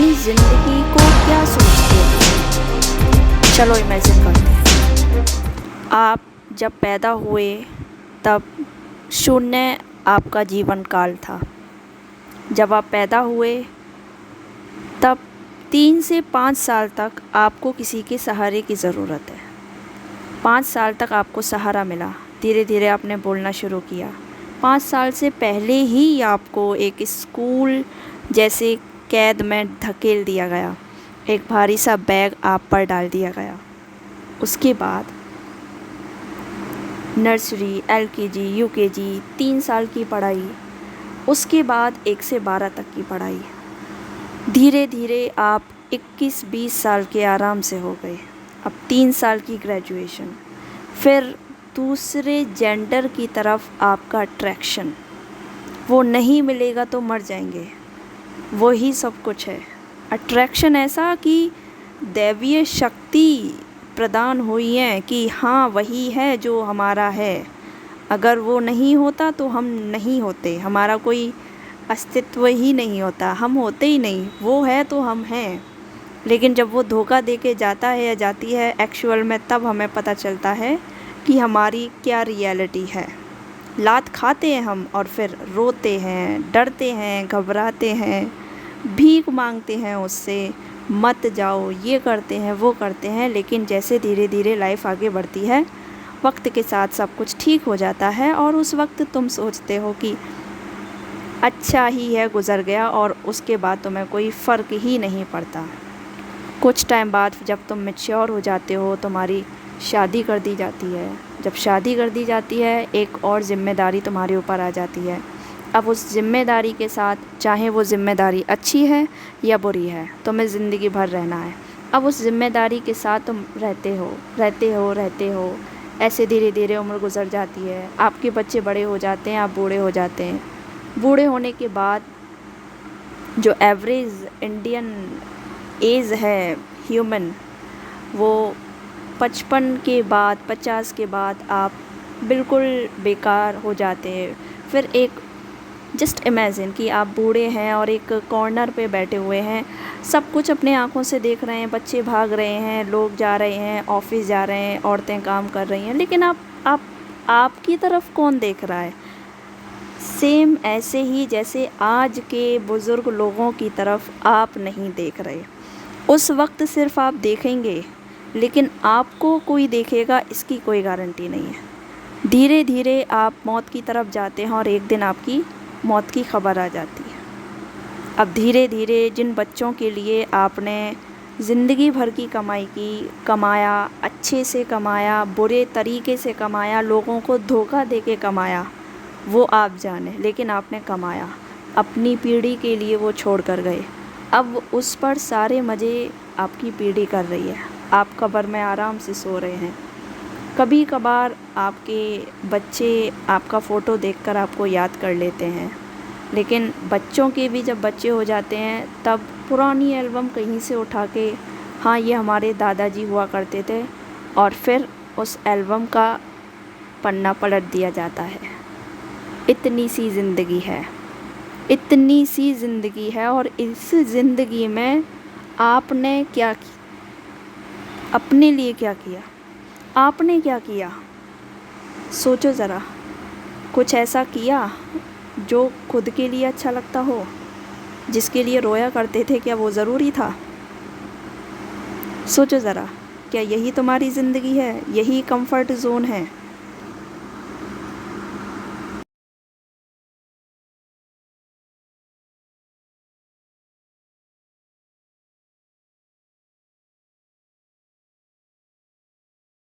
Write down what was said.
अपनी ज़िंदगी को क्या सोचते हैं? चलो इमेजिन करते हैं। आप जब पैदा हुए तब शून्य आपका जीवन काल था। जब आप पैदा हुए तब 3 से 5 साल तक आपको किसी के सहारे की ज़रूरत है। 5 साल तक आपको सहारा मिला, धीरे धीरे आपने बोलना शुरू किया। 5 साल से पहले ही आपको एक स्कूल जैसे कैद में धकेल दिया गया, एक भारी सा बैग आप पर डाल दिया गया। उसके बाद नर्सरी, LKG, UKG 3 साल की पढ़ाई, उसके बाद 1 से 12 तक की पढ़ाई। धीरे धीरे आप 21-20 साल के आराम से हो गए। अब 3 साल की ग्रेजुएशन, फिर दूसरे जेंडर की तरफ आपका अट्रैक्शन। वो नहीं मिलेगा तो मर जाएंगे, वही सब कुछ है। अट्रैक्शन ऐसा कि दैवीय शक्ति प्रदान हुई है कि हाँ वही है जो हमारा है। अगर वो नहीं होता तो हम नहीं होते, हमारा कोई अस्तित्व ही नहीं होता, हम होते ही नहीं। वो है तो हम हैं। लेकिन जब वो धोखा दे के जाता है या जाती है एक्चुअल में, तब हमें पता चलता है कि हमारी क्या रियलिटी है। लात खाते हैं हम और फिर रोते हैं, डरते हैं, घबराते हैं, भीख मांगते हैं उससे, मत जाओ, ये करते हैं, वो करते हैं। लेकिन जैसे धीरे धीरे लाइफ आगे बढ़ती है, वक्त के साथ सब कुछ ठीक हो जाता है और उस वक्त तुम सोचते हो कि अच्छा ही है गुज़र गया, और उसके बाद तुम्हें कोई फ़र्क ही नहीं पड़ता। कुछ टाइम बाद जब तुम मैच्योर हो जाते हो, तुम्हारी शादी कर दी जाती है। जब शादी कर दी जाती है, एक और ज़िम्मेदारी तुम्हारे ऊपर आ जाती है। अब उस ज़िम्मेदारी के साथ, चाहे वो ज़िम्मेदारी अच्छी है या बुरी है, तुम्हें ज़िंदगी भर रहना है। अब उस ज़िम्मेदारी के साथ तुम रहते हो। ऐसे धीरे धीरे उम्र गुज़र जाती है, आपके बच्चे बड़े हो जाते हैं, आप बूढ़े हो जाते हैं। बूढ़े होने के बाद जो एवरेज इंडियन एज है ह्यूमन, वो 55 के बाद, 50 के बाद आप बिल्कुल बेकार हो जाते हैं। फिर एक जस्ट इमेजिन कि आप बूढ़े हैं और एक कॉर्नर पे बैठे हुए हैं, सब कुछ अपने आँखों से देख रहे हैं, बच्चे भाग रहे हैं, लोग जा रहे हैं, ऑफिस जा रहे हैं, औरतें काम कर रही हैं, लेकिन आपकी तरफ कौन देख रहा है? सेम ऐसे ही जैसे आज के बुज़ुर्ग लोगों की तरफ आप नहीं देख रहे। उस वक्त सिर्फ आप देखेंगे, लेकिन आपको कोई देखेगा इसकी कोई गारंटी नहीं है। धीरे धीरे आप मौत की तरफ जाते हैं और एक दिन आपकी मौत की खबर आ जाती है। अब धीरे धीरे जिन बच्चों के लिए आपने ज़िंदगी भर की कमाई की, कमाया, अच्छे से कमाया, बुरे तरीके से कमाया, लोगों को धोखा दे के कमाया, वो आप जाने, लेकिन आपने कमाया, अपनी पीढ़ी के लिए वो छोड़ कर गए। अब उस पर सारे मज़े आपकी पीढ़ी कर रही है। आप कब्र में आराम से सो रहे हैं। कभी कभार आपके बच्चे आपका फ़ोटो देखकर आपको याद कर लेते हैं, लेकिन बच्चों के भी जब बच्चे हो जाते हैं, तब पुरानी एल्बम कहीं से उठा के, हाँ ये हमारे दादाजी हुआ करते थे, और फिर उस एल्बम का पन्ना पलट दिया जाता है। इतनी सी ज़िंदगी है, इतनी सी ज़िंदगी है, और इस ज़िंदगी में आपने क्या किया? अपने लिए क्या किया? आपने क्या किया? सोचो ज़रा। कुछ ऐसा किया जो खुद के लिए अच्छा लगता हो, जिसके लिए रोया करते थे? क्या वो ज़रूरी था? सोचो ज़रा, क्या यही तुम्हारी ज़िंदगी है? यही कंफर्ट ज़ोन है?